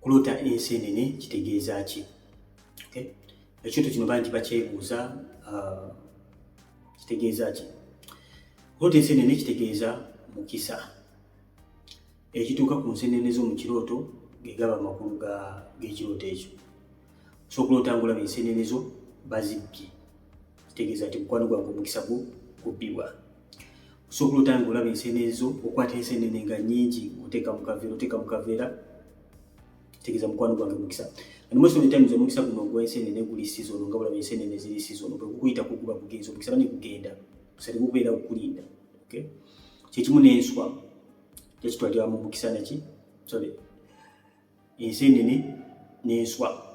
Okulota ensenene kitegeeza ki? Okay? Ekintu kino bangi bakyebuuza, kitegeeza ki? Okulota ensenene kitegeeza mukisa. Ekituuka ku nsenene z'omu kirooto ge gaba amakulu g'ekirooto ekyo. So okulota ng'olaba ensenene zo bazibbye, kitegeeza nti mukwano gwange omukisa gubbibwa. So okulota ng'olaba ensenene zo, okwata ensenene nga nnyingi oteeka mu kaveera, kitegeeza mukwano gwange mukisa. And most of the times omukisa guno ogwa ensenene guli season, nga olaba ensenene ziri season, bwe gukuyitako guba gugenze, omukisa bane gugenda, omukisa tegubeera gukulinda. Okay? Kyekimu n'enswa, kyekitwalira mu mukisa naki? Ensenene n'enswa.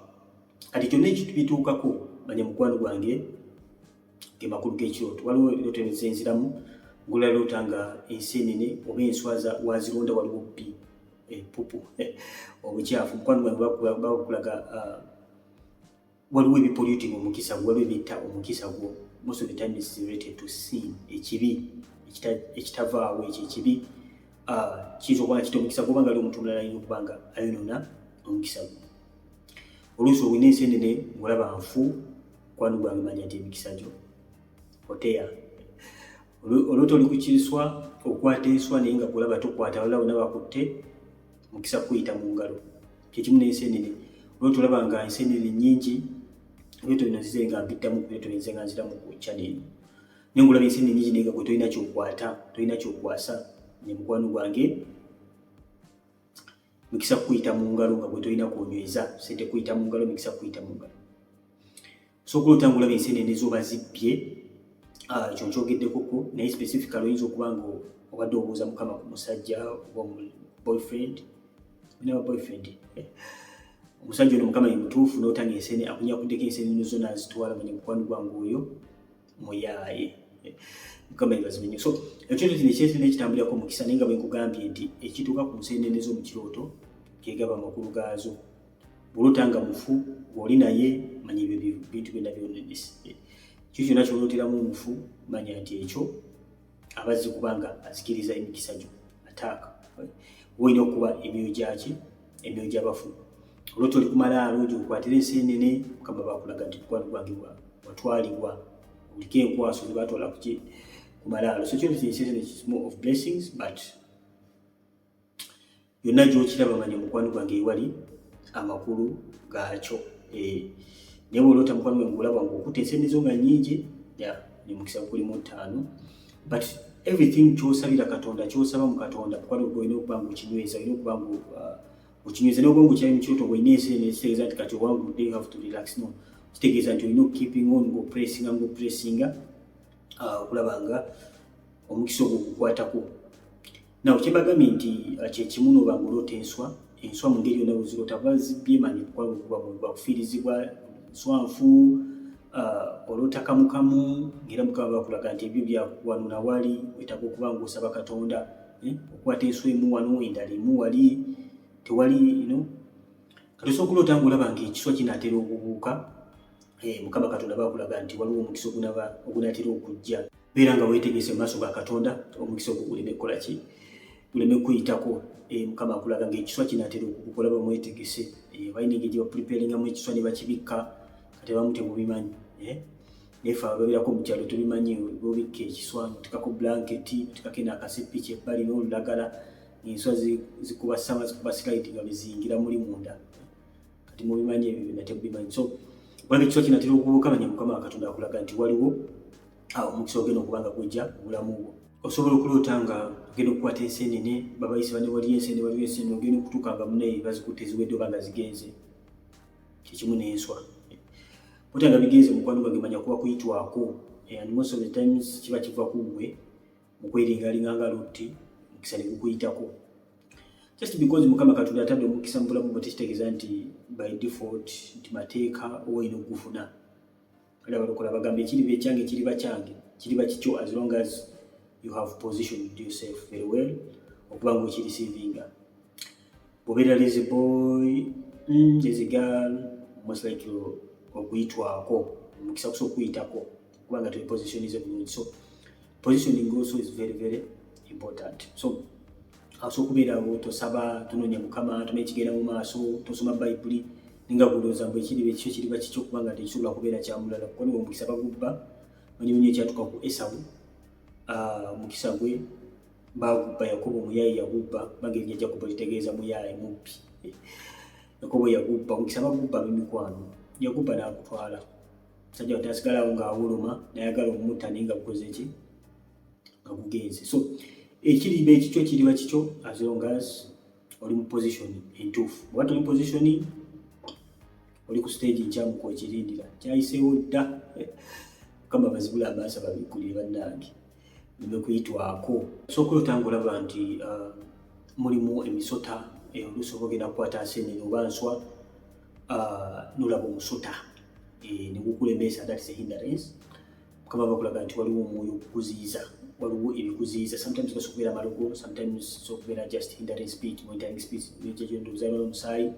Kati kyonna ekituukaako manya mukwano gwange ge makulu g'ekirooto. Waliwo ebirooto ebizenziramu ng'olaloota nga ensenene oba enswa wazironda waliwo bbi, pupu, obukyafu. Mukwano gwange bakulaga waliwo ebipolluting omukisa gwo, waliwo ebitta omukisa gwo. Most of the time is related to sin, ekibi ekitavaawo, ekyo ekibi kiyinza okuba nga kitta omukisa gwo, oba nga ali omuntu omulala alina okuba nga ayonoona omukisa gwo. Oluusi olina ensenene ng'olaba nfu, mukwano gwange manya nti emikisa gyo oteya. Oloota oli ku kiswa okwata enswa naye nga gwolaba tokwata, waliwo wonna bakutte, mukisa kuyita mu ngalo. Kyekimu n'ensenene. Oloota olaba nga ensenene nnyingi, ebirooto bino nzize nga mbiddamu ku birooto nzize nga nziramu ku channel. Naye ng'olaba ensenene nnyingi naye nga gwe tolina ky'okwata, tolina ky'okwasa, ne mukwano gwange mukisa kuyita mu ngalo nga gwe tolina kw'onyweza, sente kuyita mu ngalo, mukisa kuyita mu ngalo. So okulota ng'olaba ensenene zo bazibbye, ekyo nkyogeddekoko, naye specifically oyinza okuba nga obadde obuuza Mukama ku musajja oba boyfriend, omusajja ono Mukama ye mutuufu n'otanga ensenene, akunyakuddeko ensenene zo n'azitwala, manya mukwano gwange oyo muyaaye. Mukama yebazimenye. So ekintu kino ekyensenene kitambulirako mukisa, naye nga bwe nkugambye nti ekituuka ku nsenene z'omu kirooto ge gaba amakulu gaazo. Bw'oloota nga mufu bw'oli naye manya ebyo bintu byonna by'onenese. Kyo kyonna ky'olooteramu omufu manya nti ekyo abazzi kubanga azikiriza emikisa gyo, ataaka. Olina okuba emyoyo gyaki? Emyoyo gy'abafu. Oloota oli ku malaalo gy'okwatira ensenene, Mukama bakulaga nti mukwano gwange watwalibwa, oliko enkwaso ze baatwala ku malaalo. So ekintu kino is more of blessings, but yonna gy'okiraba manya mukwano gwange ewali amakulu gaakyo. Naye bw'oloota mukwano gwange olaba ng'okutta ensenene zo nga nnyingi, ne mukisa gulimu 5. But everything ky'osabira Katonda, ky'osaba mu Katonda, mukwano gwe olina okuba ng'okinyweza, olina okuba ng'okinyweza. Naye obwongo kyali mu kirooto bw'olina ensenene kitegeeza nti kati owangudde, you have to relax. No, kitegeeza nti olina okukeeping on ng'opressinga okulaba nga omukisa ogwo gukwatako. Naw kyebagambye nti kyekimu n'oba ng'oloota enswa mu ngeri yonna bw'oziroota bazibbye, manya mukwano gwo bakufiirizibwa nswanfu, oloota kamukamu, ng'era Mukama bakulaga nti ebyo wano na wali, wetaaga okuba ng'osaba Katonda, okwata enswa emu wano, endala emu wali, tewali, kati osobola okuloota ng'olaba ng'ekiswa kinaatera okubuuka, Mukama Katonda bakulaga nti waliwo omukisa ogunaatera okujja. Beera nga weetegese mu maaso ga Katonda, omukisa ogwo guleme kukola ki? Guleme kuyitako. Mukama akulaga ng'ekiswa kinaatera okubuuka, olaba mwetegese. Balina engeri gye bapreparingamu ekiswa ne bakibikka, kati abamu temubimanyi. Naye ffe ababeerako mu kyalo tubimanyi, bw'obikka ekiswa n'oteekako blanketi, n'oteekako n'akasepiki ebbali n'olulagala, enswa zikuba slide nga biziyingira muli munda. Kati mubimanyi ebyo byonna temubimanyi. So kubanga ekiswa kinaatera okubuuka, manya Mukama Katonda akulaga nti waliwo omukisa ogenda okuba nga gujja mu bulamu bwo. Osobola okuloota nga ogenda okukwata ensenene, babayise bane waliyo ensenene, ogenda okutuuka nga munaye bazikutte ziwedde oba nga zigenze. Kyekimu n'enswa. Bw'otyo nga bigenze mukwano gwange manya kuba kuyitwako, and most of the times kiba kiva ku ggwe mu kweringalinga nga lutti, omukisa ne gukuyitako. Just because Mukama Katonda atadde omukisa mu bulamu bwo tekitegeeza nti by default nti mateeka oba olina okugufuna. Kale abalokola bagamba ekiriba ekyange kiriba kyange, kiriba kikyo as long as you have positioned yourself very well okuba ng'okirisiivinga. Bw'obeera lazy boy, lazy girl, most like okuyitwako, omukisa kusa okuyitako kubanga twepositionize bulungi. So positioning also is very, very important. So okubeera awo tosaba tunoonya Mukama tumenye kigenda mu maaso tosoma Bayibuli ninga bulooza mbu ekiri ekyo kiriba kikyo kubanga tekisobola kubeera kya mulala kuko niwo omukisa bagubba manyi ekyatuuka ku Esawu omukisa gwe bagubba Yakobo muyayi yagubba bageri ajja kuba litegeeza muyayi mubbi Yakobo yagubba omukisa bagubba ab'emikwano yagubba n'agutwala sajja tasigalawo ng'awuluma nayagala omutta naye nga gukoze ki nga gugenze so ekiriba ekikyo kiriba kikyo as long as oli mu position entuufu bw'ati oli mu position oli ku stage nkyamu kwekirindira kyayiseewo dda kama bazibula amaaso babikkulire bannange nime kuyitwako sooka otanga olaba nti mulimu emisota oluusi oba ogenda kukwata nseenene oba nswa nolaba omusota ne gukulemesa that is a hindrance mukama bakulaga nti waliwo omwoyo okukuziyiza waliwo ebikuziyiza sometimes gasobola okubeera amalogo sometimes okubeera just hindering speech monitoring speech nekyo ndowooza n'omusaayi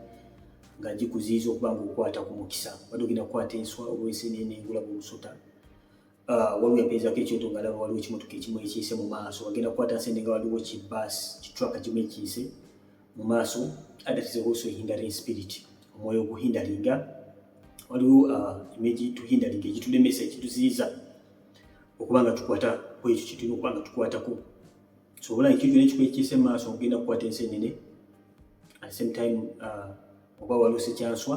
nga gikuziyiza okuba ng'okwata ku mukisa wadde ogenda kukwata enswa oba enseenene ng'olaba omusota waliwo yapeezako ekyoto ng'alaba waliwo ekimotoka ekimu ekiyise mu maaso wagenda kukwata nseenene nga waliwo kibaasi kitruka kimu ekiyise mu maaso that is also hindering spirit omwoyo oguhindaringa waliwo image tuhindaringa ekitulemesa ekituziyiza okuba nga tukwata ku ekyo kitulina okuba nga tukwatako so obola ekintu nekikiyise mu maaso ogenda kukwata enseenene at the same time oba waliwo sekyanswa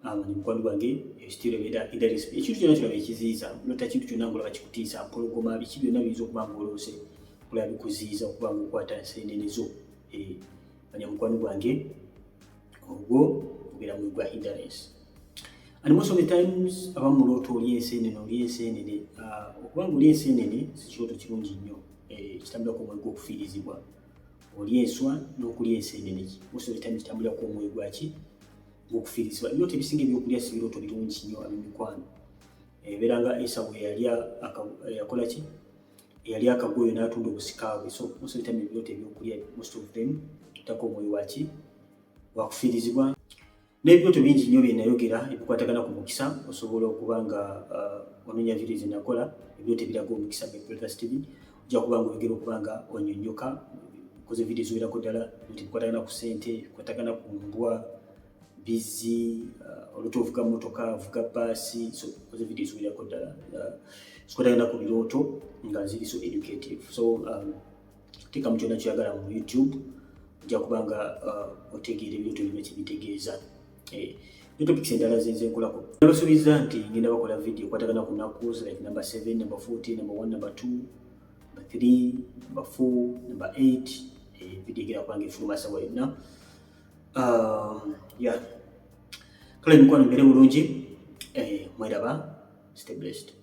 manyi mukwano gwange ekitiro ebeera hindering spirit ekintu kyonna kiraba ekiziyiza nota kintu kyonna ng'olaba kikutiisa mpologoma biki byonna biyinza okuba ng'oloose olaba bikuziyiza okuba ng'okwata enseenene zo manyi mukwano gwange ogwo obeera mwoyo gwa hindrance and most of the times abamu mulooto oli enseenene okuba nga oli enseenene si kirooto kirungi nnyo kitambulako omwoyo gw'okufiirizibwa oli enswa n'okulya enseenene most of the time kitambulako omwoyo gwaki gw'okufiirizibwa ebirooto ebisinga ebyokulya si birooto birungi nnyo ab'emikwano ebeera nga Esawu yakola ki eyali akagoyo n'atunda obusika bwe so most of the time ebirooto ebyokulya most of them tutako omwoyo waki wakufiirizibwa n'ebirooto bingi nnyo bye nayogera ebikwatagana ku mukisa osobola okuba nga onoonya video ze nakola ebirooto ebiraga omukisa Brothers TV ojja kuba nga oyogera okuba nga onyonnyoka okoze video ziwerako ddala ebirooto ebikwatagana ku ssente ebikwatagana ku mbwa bizi oluto ovuga mmotoka avuga baasi so okoze video ziwerako ddala zikwatagana ku birooto nga ziri so educative so teekamu kyonna kyoyagala mu YouTube ojja kuba nga otegeera ebirooto bino kibitegeeza topics endala zenze nkolako nabasuubiza nti ngenda bakola video ekwatagana ku nnaku like number 7, number 14, number 1, number 2, number 3, number 4, number 8 video egenda kubanga efuluma sawa yonna kale mikwano mbeere bulungi mweraba stay blessed